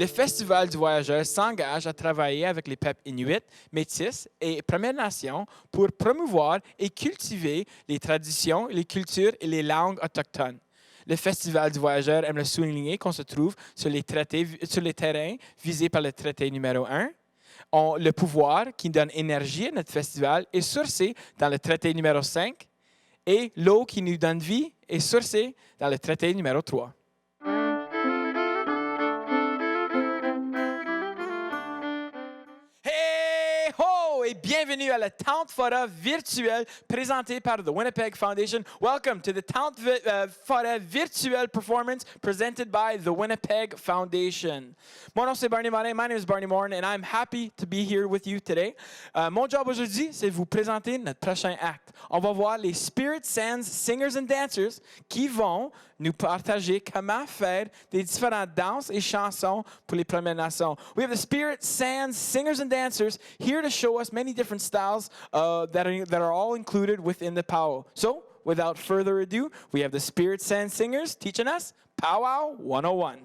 Le Festival du Voyageur s'engage à travailler avec les peuples inuits, métis et Premières Nations pour promouvoir et cultiver les traditions, les cultures et les langues autochtones. Le Festival du Voyageur aime le souligner qu'on se trouve sur les terrains visés par le traité numéro 1. Le pouvoir qui donne énergie à notre festival est sourcé dans le traité numéro 5 et l'eau qui nous donne vie est sourcée dans le traité numéro 3. Hey ho! Et bienvenue à la Tente Virtuelle présentée par the Winnipeg Foundation. Welcome to the Tente Virtuelle performance presented by the Winnipeg Foundation. Mon nom c'est Barney Morin. My name is Barney Morin and I'm happy to be here with you today. Mon job aujourd'hui, c'est de vous présenter notre prochain acte. On va voir les Spirit Sands Singers and Dancers qui vont nous partager comment faire des différentes danses et chansons pour les Premières Nations. We have the Spirit Sands Singers and Dancers here to show us many different styles that are all included within the powwow. So, without further ado, we have the Spirit Sands Singers teaching us Powwow 101.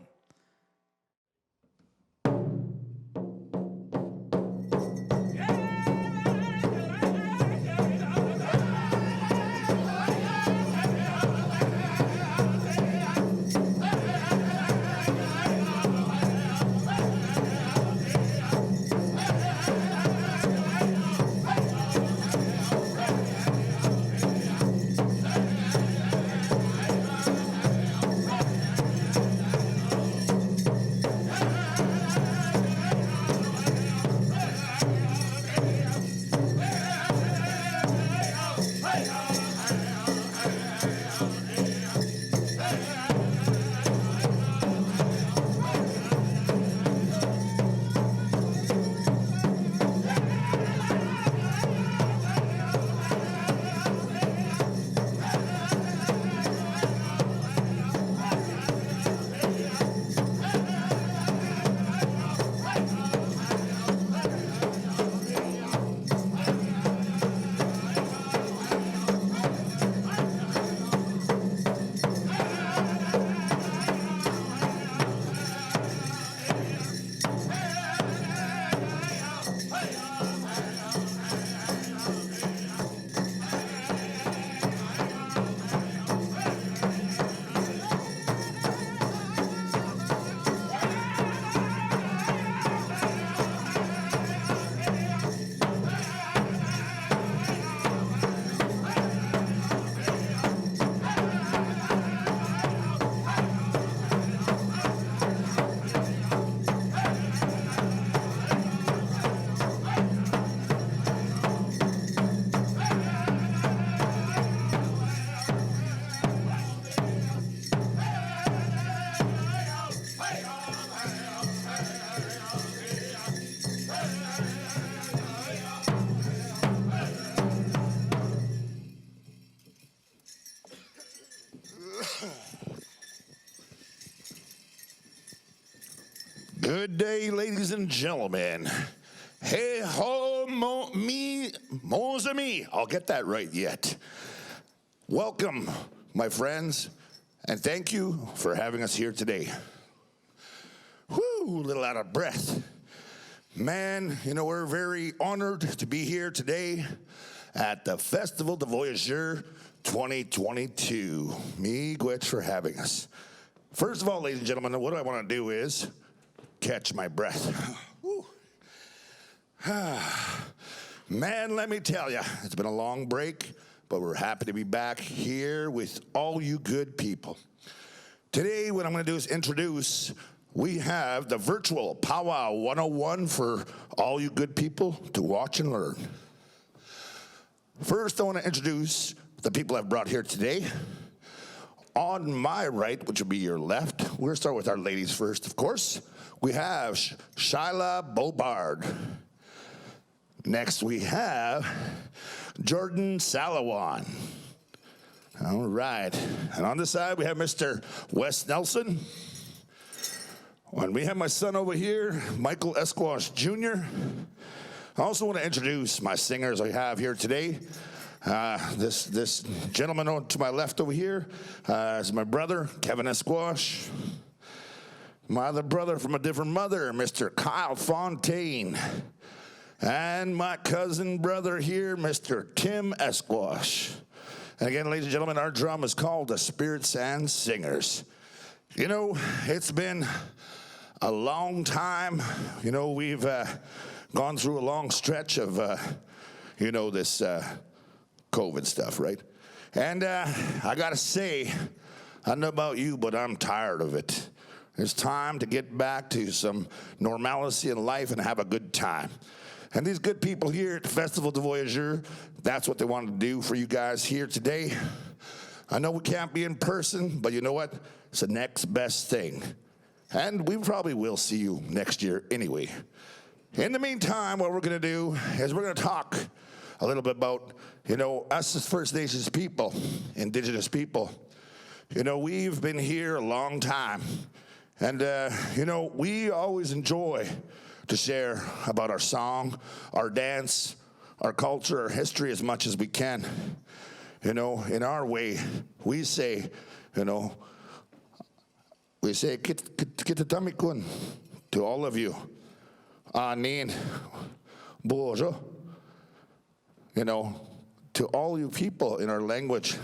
Good day, ladies and gentlemen. Hey ho, mons amis. I'll get that right yet. Welcome, my friends, and thank you for having us here today. Whew, a little out of breath. Man, we're very honored to be here today at the Festival de Voyageur 2022. Miigwech for having us. First of all, ladies and gentlemen, what I want to do is catch my breath. Man, let me tell you, it's been a long break, but we're happy to be back here with all you good people. Today, what I'm going to do is introduce, we have the Virtuelle Powwow 101 for all you good people to watch and learn. First, I want to introduce the people I've brought here today. On my right, which will be your left, we're going to start with our ladies first, of course. We have Shyla Bobard. Next, we have Jordan Salawan. All right. And on the side, we have Mr. Wes Nelson. And we have my son over here, Michael Esquash Jr. I also want to introduce my singers I have here today. This gentleman to my left over here is my brother, Kevin Esquash. my other brother from a different mother, Mr. Kyle Fontaine, and my cousin brother here, Mr. Tim Esquash. And again, ladies and gentlemen, our drum is called the Spirits and Singers. You know, it's been a long time. You know, we've gone through a long stretch of, this COVID stuff, right? And I got to say, I don't know about you, but I'm tired of it. It's time to get back to some normalcy in life and have a good time. And these good people here at the Festival de Voyageur, that's what they wanted to do for you guys here today. I know we can't be in person, but you know what? It's the next best thing. And we probably will see you next year anyway. In the meantime, what we're going to do is we're going to talk a little bit about, us as First Nations people, Indigenous people. We've been here a long time. And, we always enjoy to share about our song, our dance, our culture, our history as much as we can. In our way, we say, Kitatamikun to all of you. Anin, Bojo. To all you people in our language.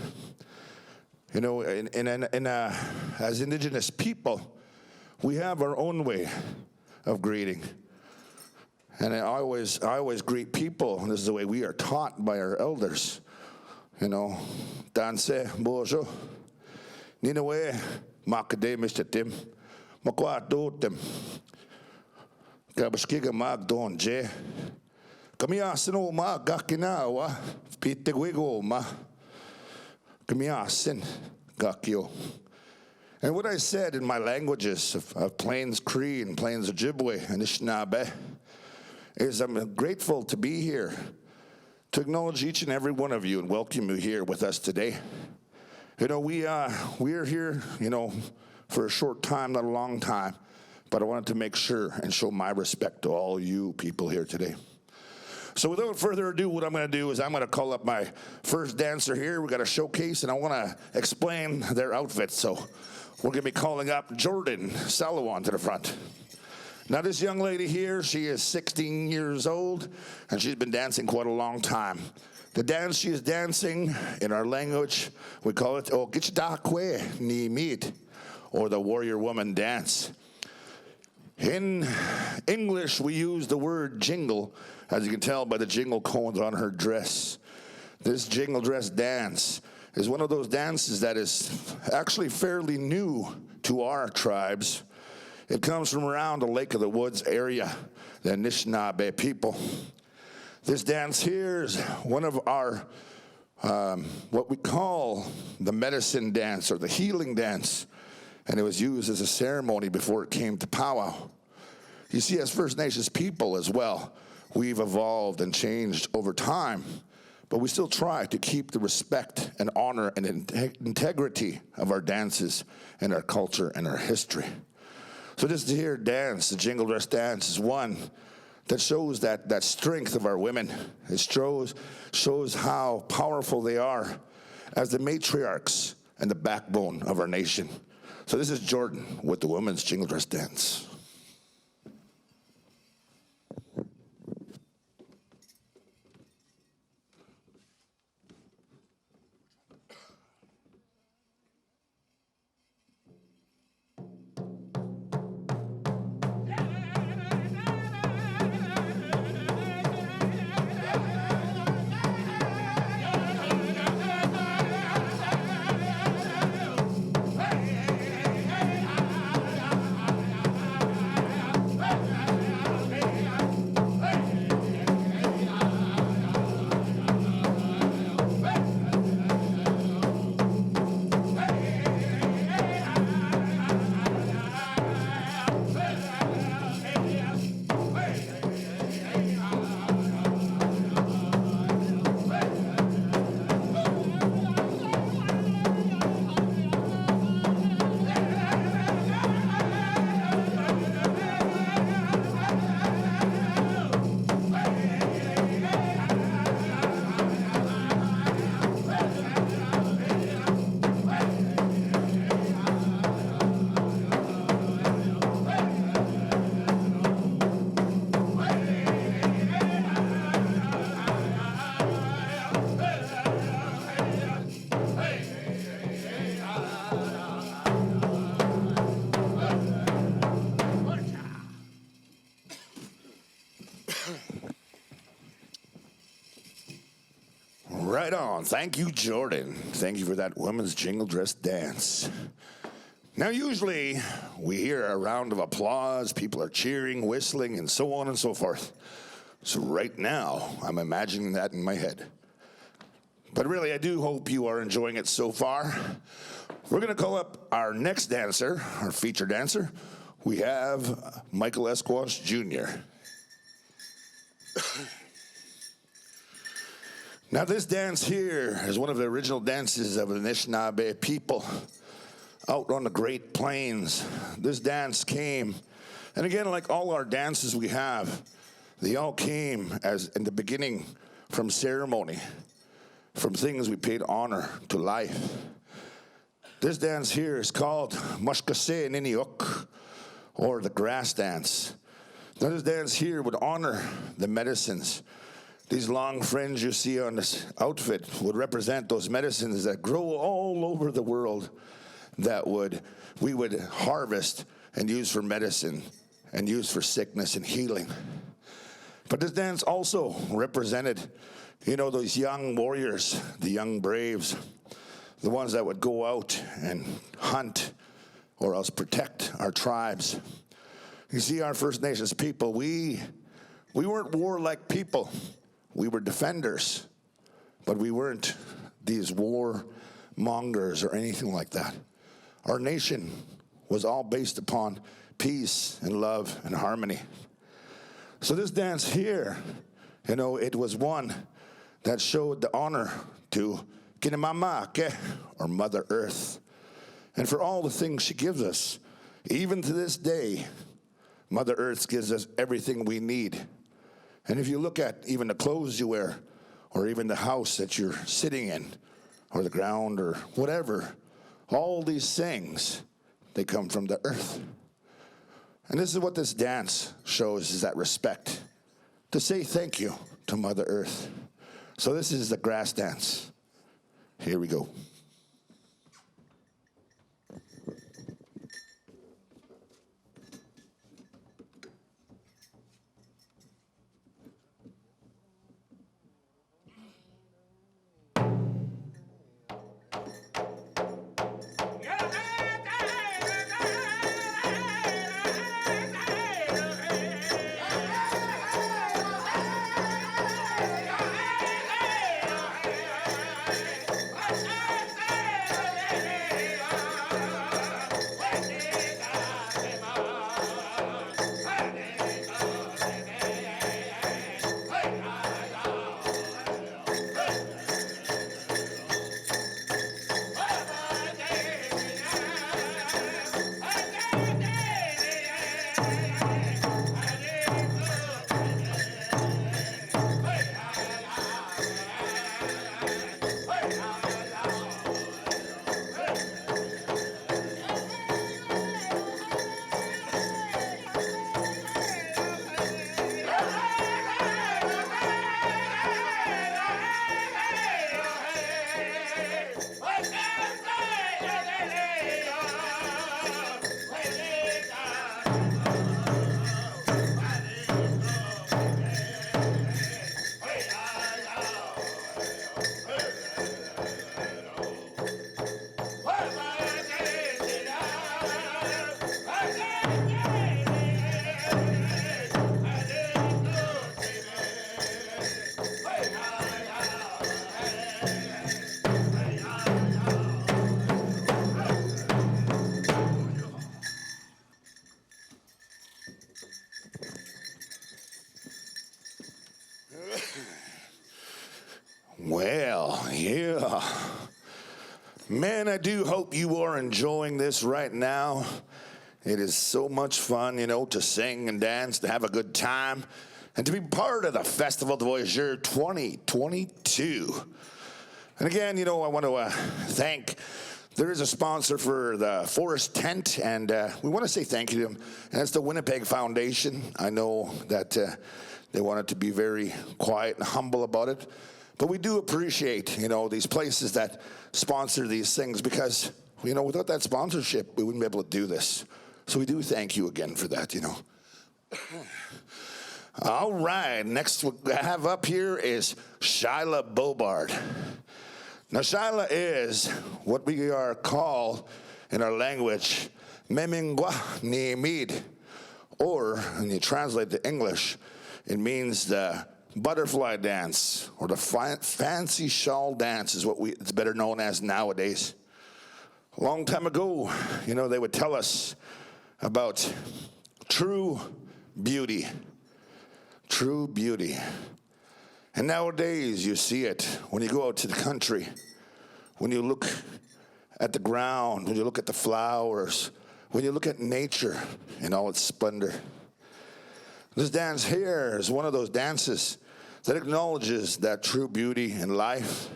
As Indigenous people, we have our own way of greeting. And I always greet people, and this is the way we are taught by our elders. Danse, bojo, ninawe, makade, Mr. Tim, makwadotem, gabaskiga magdonje, kamiasin ma gakinawa, pitegwigo ma, kamiasin gakyo. And what I said in my languages of Plains Cree and Plains Ojibwe and Anishinaabe is I'm grateful to be here, to acknowledge each and every one of you and welcome you here with us today. We are here, for a short time, not a long time, but I wanted to make sure and show my respect to all you people here today. So without further ado, what I'm going to do is I'm going to call up my first dancer here. We've got a showcase, and I want to explain their outfits. So we're going to be calling up Jordan Salawan to the front. Now, this young lady here, she is 16 years old, and she's been dancing quite a long time. The dance she is dancing, in our language, we call it O Gichdakwe Ni Meet, or the Warrior Woman Dance. In English, we use the word jingle, as you can tell by the jingle cones on her dress. This jingle dress dance is one of those dances that is actually fairly new to our tribes. It comes from around the Lake of the Woods area, the Anishinaabe people. This dance here is one of our, what we call the medicine dance or the healing dance. And it was used as a ceremony before it came to powwow. You see, as First Nations people as well, we've evolved and changed over time, but we still try to keep the respect and honor and integrity of our dances and our culture and our history. So this here dance, the jingle dress dance, is one that shows that strength of our women. It shows how powerful they are as the matriarchs and the backbone of our nation. So this is Jordan with the women's jingle dress dance. Right on. Thank you, Jordan. Thank you for that women's jingle dress dance. Now, usually we hear a round of applause, people are cheering, whistling, and so on and so forth. So right now, I'm imagining that in my head. But really, I do hope you are enjoying it so far. We're going to call up our next dancer, our feature dancer. We have Michael Esquash Jr. Now, this dance here is one of the original dances of the Anishinaabe people out on the Great Plains. This dance came, and again, like all our dances we have, they all came as in the beginning from ceremony, from things we paid honor to life. This dance here is called Mushkase Niniuk, or the grass dance. Now, this dance here would honor the medicines. These long fringe you see on this outfit would represent those medicines that grow all over the world that we would harvest and use for medicine and use for sickness and healing. But this dance also represented, those young warriors, the young braves, the ones that would go out and hunt or else protect our tribes. You see, our First Nations people, we weren't warlike people. We were defenders, but we weren't these war mongers or anything like that. Our nation was all based upon peace and love and harmony. So this dance here, it was one that showed the honor to Kinamamake, or Mother Earth, and for all the things she gives us. Even to this day, Mother Earth gives us everything we need. And if you look at even the clothes you wear, or even the house that you're sitting in, or the ground, or whatever, all these things, they come from the earth. And this is what this dance shows, is that respect, to say thank you to Mother Earth. So this is the grass dance. Here we go. Well, yeah. Man, I do hope you are enjoying this right now. It is so much fun, to sing and dance, to have a good time, and to be part of the Festival de Voyageur 2022. And again, I want to thank, there is a sponsor for the Forest Tent, and we want to say thank you to them, and that's the Winnipeg Foundation. I know that they wanted to be very quiet and humble about it, but we do appreciate, these places that sponsor these things, because, without that sponsorship, we wouldn't be able to do this. So we do thank you again for that, All right, next we have up here is Shyla Bobard. Now, Shyla is what we are called in our language, Memingwa ni Mid, or when you translate to English, it means the butterfly dance or the fancy shawl dance is what it's better known as nowadays. A long time ago, they would tell us about true beauty. True beauty. And nowadays, you see it when you go out to the country, when you look at the ground, when you look at the flowers, when you look at nature in all its splendor. This dance here is one of those dances that acknowledges that true beauty in life.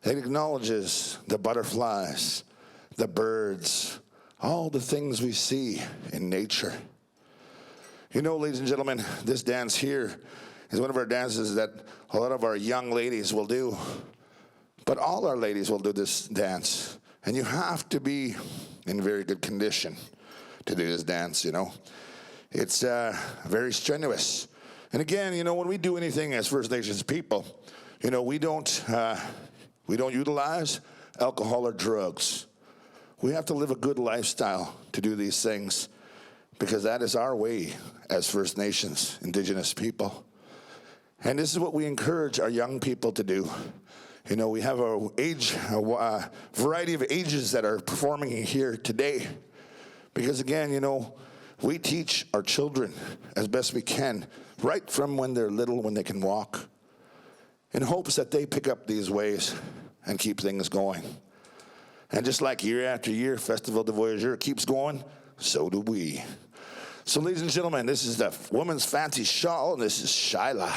It acknowledges the butterflies, the birds, all the things we see in nature. Ladies and gentlemen, this dance here is one of our dances that a lot of our young ladies will do. But all our ladies will do this dance. And you have to be in very good condition to do this dance, It's very strenuous. And again, when we do anything as First Nations people, we don't utilize alcohol or drugs. We have to live a good lifestyle to do these things, because that is our way as First Nations, Indigenous people. And this is what we encourage our young people to do. We have a variety of ages that are performing here today. Because again, we teach our children as best we can, right from when they're little, when they can walk, in hopes that they pick up these ways and keep things going. And just like year after year, Festival de Voyageur keeps going, so do we. So, ladies and gentlemen, this is the woman's fancy shawl, and this is Shyla.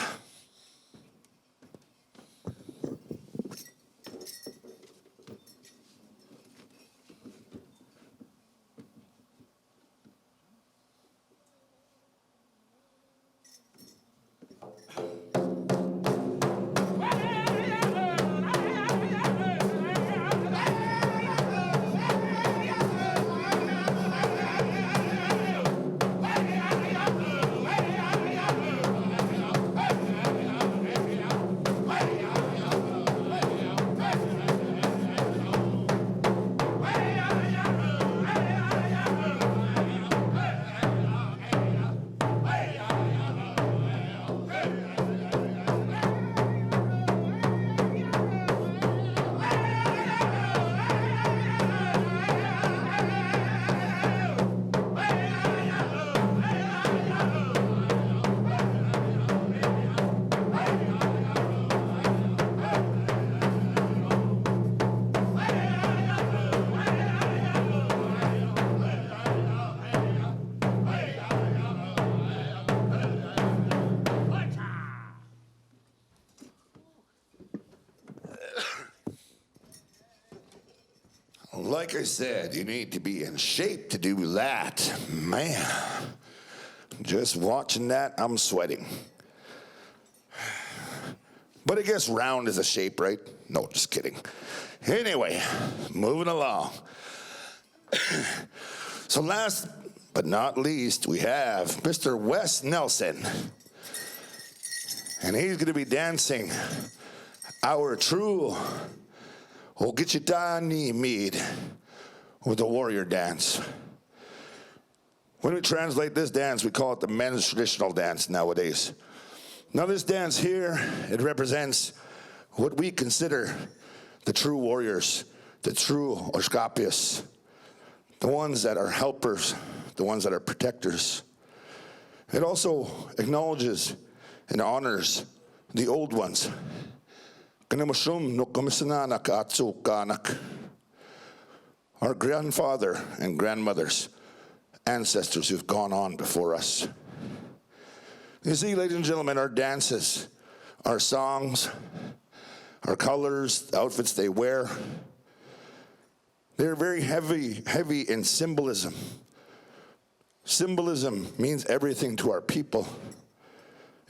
Like I said, you need to be in shape to do that. Man, just watching that, I'm sweating. But I guess round is a shape, right? No, just kidding. Anyway, moving along. So last but not least, we have Mr. Wes Nelson. And he's going to be dancing our true Ogitchitani Mead with the warrior dance. When we translate this dance, we call it the men's traditional dance nowadays. Now this dance here, it represents what we consider the true warriors, the true Oshkapias, the ones that are helpers, the ones that are protectors. It also acknowledges and honors the old ones. Our grandfather and grandmothers, ancestors who've gone on before us. You see, ladies and gentlemen, our dances, our songs, our colors, the outfits they wear, they're very heavy in symbolism. Symbolism means everything to our people.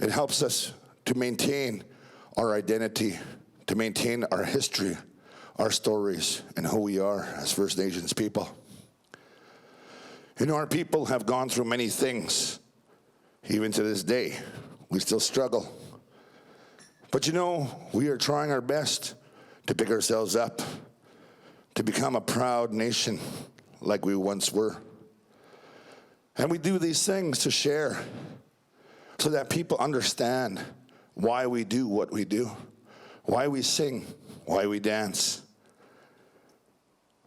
It helps us to maintain our identity, to maintain our history, our stories, and who we are as First Nations people. You know, our people have gone through many things, even to this day. We still struggle. But you know, we are trying our best to pick ourselves up, to become a proud nation like we once were. And we do these things to share so that people understand why we do what we do, why we sing, why we dance.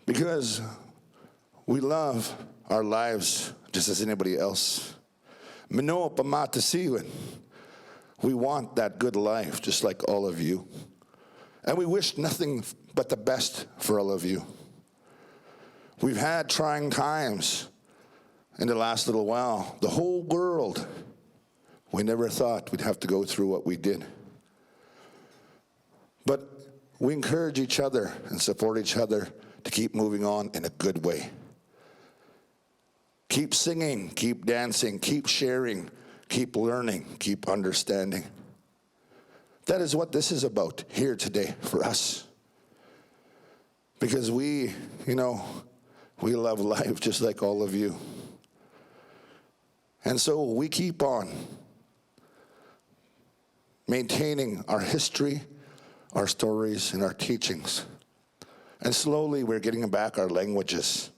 Because we love our lives just as anybody else. Mino pamatasiwan. We want that good life just like all of you. And we wish nothing but the best for all of you. We've had trying times in the last little while. The whole world, we never thought we'd have to go through what we did. But we encourage each other and support each other to keep moving on in a good way. Keep singing, keep dancing, keep sharing, keep learning, keep understanding. That is what this is about here today for us. Because we love life just like all of you. And so we keep on maintaining our history, our stories, and our teachings. And slowly we're getting back our languages.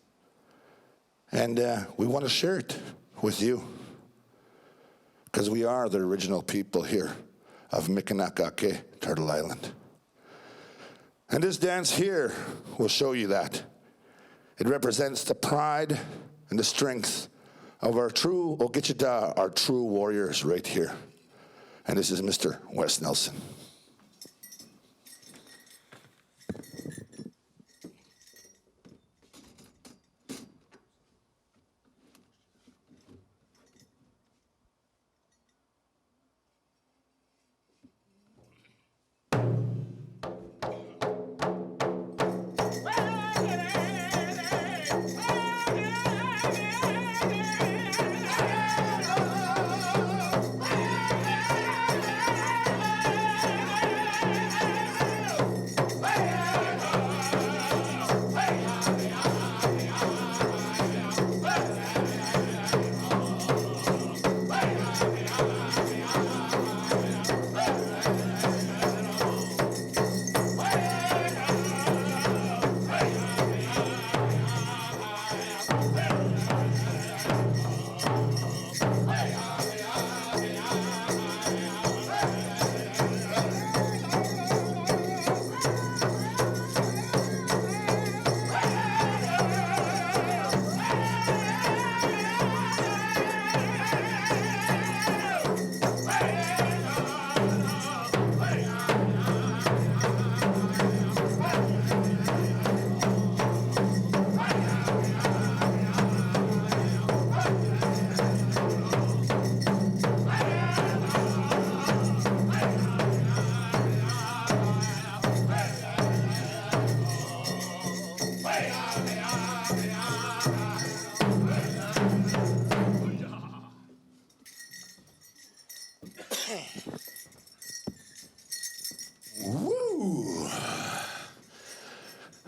And we want to share it with you. Because we are the original people here of Mikanakake, Turtle Island. And this dance here will show you that. It represents the pride and the strength of our true Okichita, our true warriors right here. And this is Mr. Wes Nelson. Woo!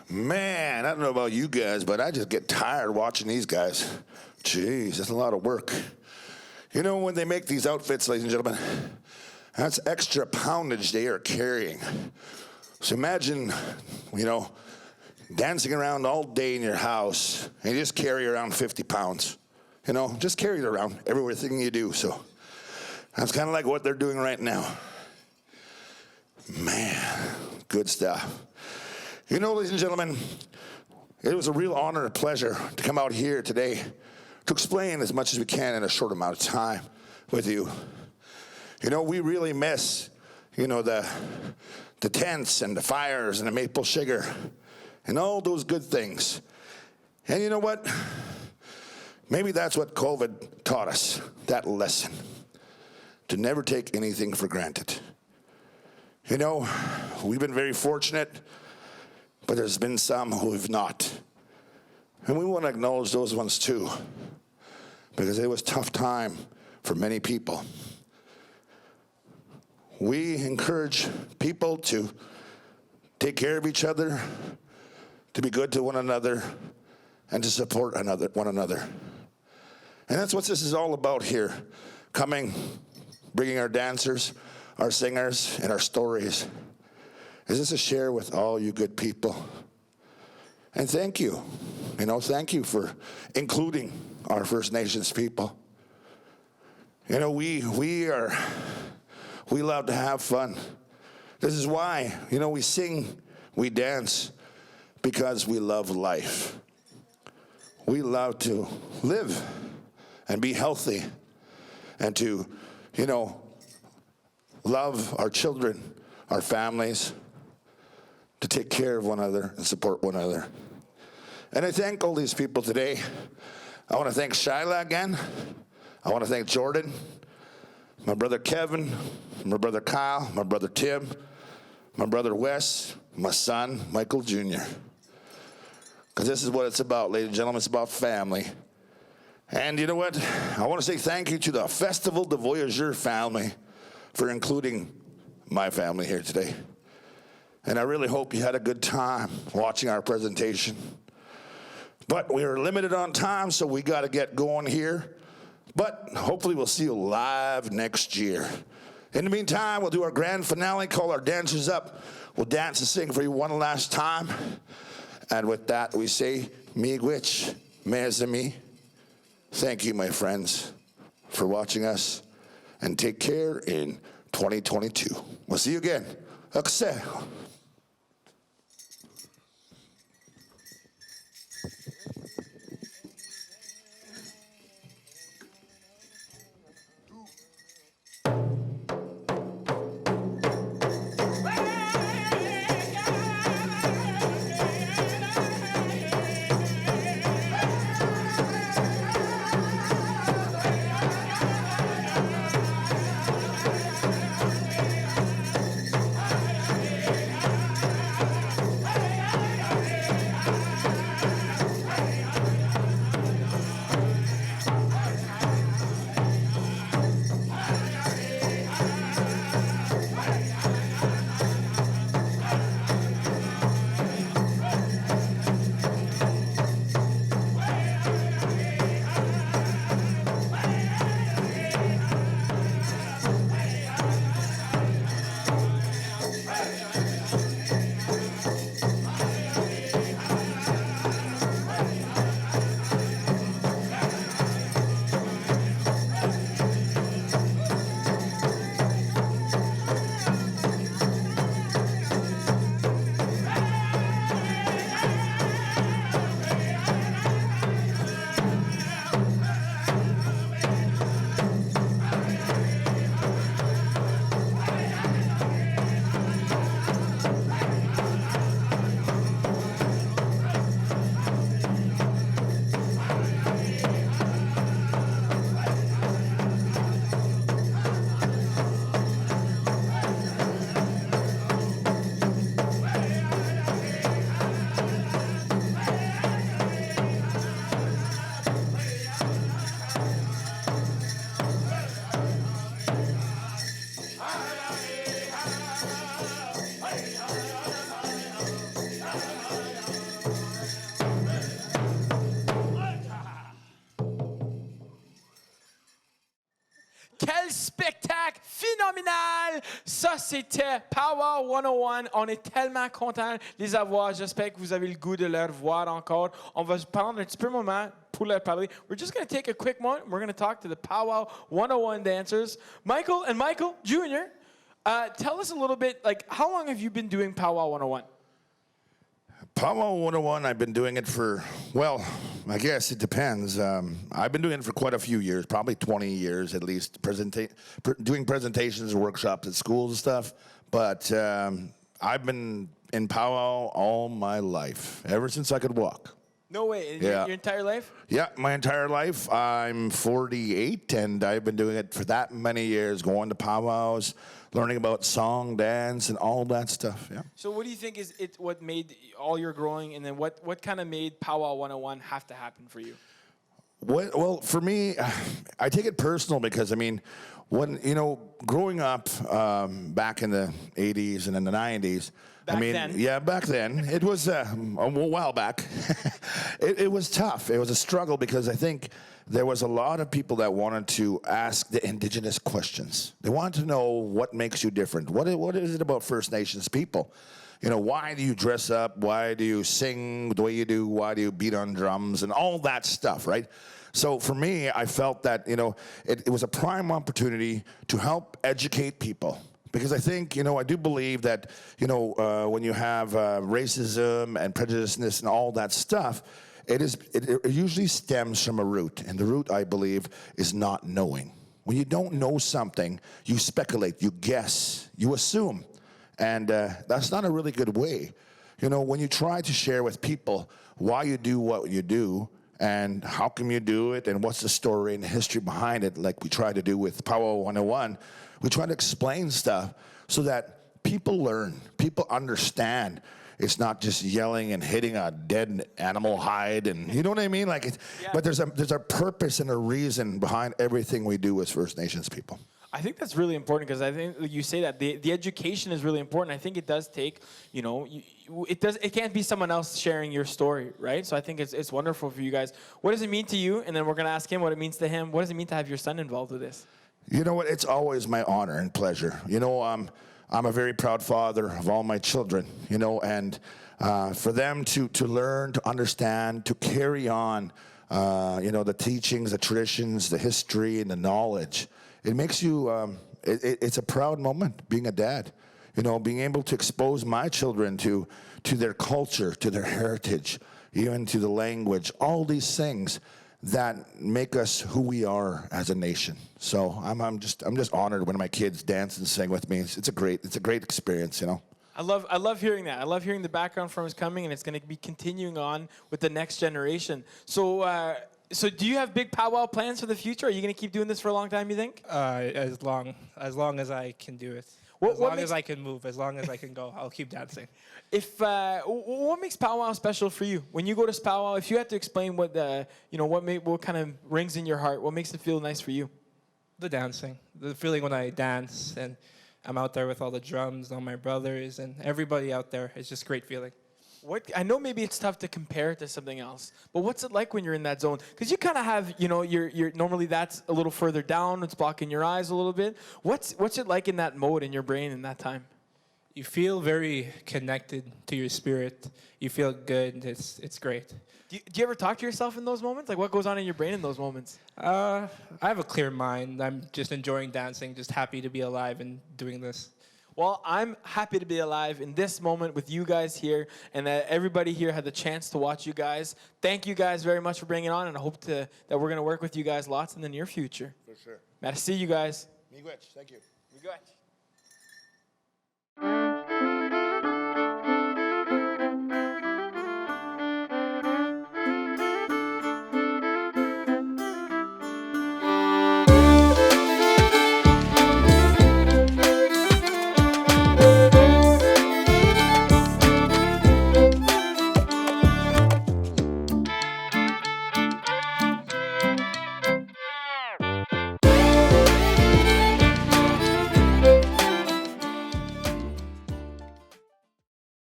Man, I don't know about you guys, but I just get tired watching these guys. Jeez, that's a lot of work. You know, when they make these outfits, ladies and gentlemen, that's extra poundage they are carrying. So imagine, dancing around all day in your house and you just carry around 50 pounds. Just carry it around everything you do. So that's kind of like what they're doing right now. Man, good stuff. Ladies and gentlemen, it was a real honor and pleasure to come out here today to explain as much as we can in a short amount of time with you. We really miss, the tents and the fires and the maple sugar and all those good things. And you know what? Maybe that's what COVID taught us, that lesson, to never take anything for granted. We've been very fortunate, but there's been some who have not. And we want to acknowledge those ones too, because it was a tough time for many people. We encourage people to take care of each other, to be good to one another, and to support one another. And that's what this is all about here, coming bringing our dancers, our singers, and our stories. Is this to share with all you good people? And thank you. Thank you for including our First Nations people. We love to have fun. This is why, we sing, we dance, because we love life. We love to live and be healthy and to, love our children, our families, to take care of one another and support one another. And I thank all these people today. I want to thank Shyla again. I want to thank Jordan, my brother Kevin, my brother Kyle, my brother Tim, my brother Wes, my son Michael Jr. Because this is what it's about, ladies and gentlemen. It's about family. And you know what? I want to say thank you to the Festival de Voyageur family for including my family here today. And I really hope you had a good time watching our presentation. But we are limited on time, so we got to get going here. But hopefully we'll see you live next year. In the meantime, we'll do our grand finale, call our dancers up. We'll dance and sing for you one last time. And with that, we say, miigwech, mes amis. Thank you, my friends, for watching us. And take care in 2022. We'll see you again. Akse. Quel spectacle phénoménal! Ça, c'était Power 101. On est tellement contents de les avoir. J'espère que vous avez le goût de les voir encore. On va prendre un petit peu de moment pour leur parler. We're just going to take a quick moment. We're going to talk to the Power 101 dancers. Michael and Michael Jr., tell us a little bit, how long have you been doing Power 101? Powwow 101, I've been doing it for, well, I guess it depends. I've been doing it for quite a few years, probably 20 years at least, doing presentations and workshops at schools and stuff. But I've been in powwow all my life, ever since I could walk. No way. Yeah. Your entire life? Yeah, my entire life. I'm 48, and I've been doing it for that many years, going to powwows, learning about song, dance, and all that stuff. Yeah. So what do you think is what made all your growing, and then what kind of made Powwow 101 have to happen for you? Well, for me, I take it personal because, when, growing up back in the 80s and in the 90s, then? Yeah, back then. It was a while back. It was tough. It was a struggle because I think there was a lot of people that wanted to ask the indigenous questions. They wanted to know what makes you different. What is it about First Nations people? You know, why do you dress up? Why do you sing the way you do? Why do you beat on drums and all that stuff, right? So for me, I felt that, you know, it was a prime opportunity to help educate people. Because I think, you know, I do believe that, you know, when you have racism and prejudiceness and all that stuff, it usually stems from a root. And the root, I believe, is not knowing. When you don't know something, you speculate, you guess, you assume. And that's not a really good way. You know, when you try to share with people why you do what you do, and how come you do it, and what's the story and the history behind it, like we try to do with Power 101, we try to explain stuff so that people learn, people understand. It's not just yelling and hitting a dead animal hide, and you know what I mean? Like, but there's a purpose and a reason behind everything we do as First Nations people. I think that's really important because I think you say that the education is really important. I think it does take, you know, it can't be someone else sharing your story, right? So I think it's wonderful for you guys. What does it mean to you? And then we're gonna ask him what it means to him. What does it mean to have your son involved with this? You know what? It's always my honor and pleasure. You know, I'm a very proud father of all my children. You know, and for them to learn, to understand, to carry on, you know, the teachings, the traditions, the history, and the knowledge. It makes you, it's a proud moment being a dad, you know, being able to expose my children to their culture, to their heritage, even to the language, all these things that make us who we are as a nation. So I'm just honored when my kids dance and sing with me. It's a great experience, you know. I love hearing that. I love hearing the background from his coming, and it's going to be continuing on with the next generation. So do you have big powwow plans for the future? Are you going to keep doing this for a long time, you think? As long as I can do it. As long as I can move, as long as I can go, I'll keep dancing. What makes powwow special for you? When you go to powwow, if you had to explain what what kind of rings in your heart, what makes it feel nice for you? The dancing, the feeling when I dance and I'm out there with all the drums, all my brothers and everybody out there. It's just a great feeling. I know maybe it's tough to compare it to something else, but what's it like when you're in that zone? Because you kind of have, you know, you're normally that's a little further down, it's blocking your eyes a little bit. What's it like in that mode in your brain in that time? You feel very connected to your spirit. You feel good. It's great. Do you ever talk to yourself in those moments? Like, what goes on in your brain in those moments? I have a clear mind. I'm just enjoying dancing, just happy to be alive and doing this. Well, I'm happy to be alive in this moment with you guys here, and that everybody here had the chance to watch you guys. Thank you guys very much for bringing it on, and I hope that we're going to work with you guys lots in the near future. For sure. Merci, you guys. Miigwech, thank you. Miigwech.